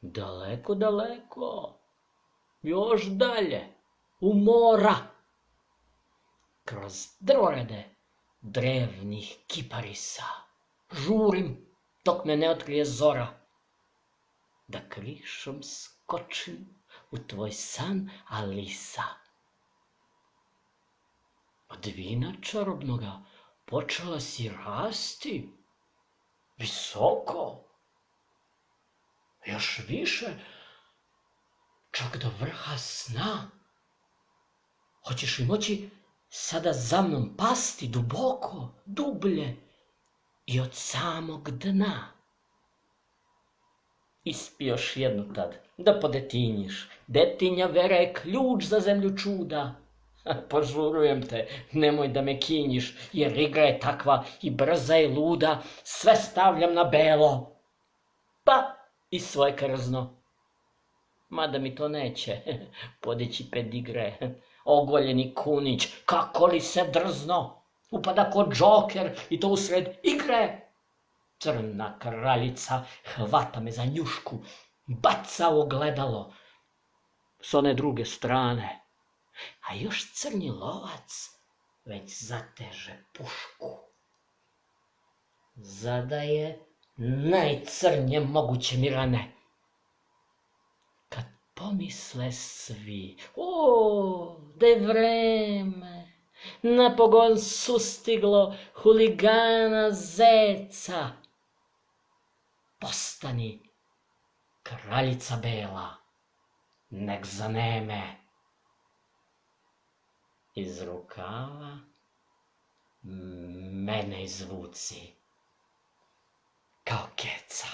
Daleko, daleko, još dalje, u mora, kroz drvorede drevnih kiparisa, žurim dok me ne otkrije zora, da krišom skočim u tvoj san, Alisa. Od vina čarobnoga počela si rasti, visoko, još više, čak do vrha sna. Hoćeš li moći sada za mnom pasti duboko, dublje i od samog dna? Ispi još jednu tad, da podetinjiš. Detinja vera je ključ za zemlju čuda. Požurujem te, nemoj da me kinjiš, jer igra je takva i brza i luda, sve stavljam na belo, pa i svoje krzno. Mada mi to neće podići pedigre, ogoljeni kunić, kako li se drzno, upada ko džoker i to usred igre. Crna kraljica hvata me za njušku, baca u ogledalo s one druge strane, a još crni lovac već zateže pušku. Zadaje najcrnje moguće mi rane. Kad pomisle svi, da je vreme, napokon sustiglo huligana zeca, postani kraljica bela, nek zaneme. Iz rukava mene izvuci kao keca.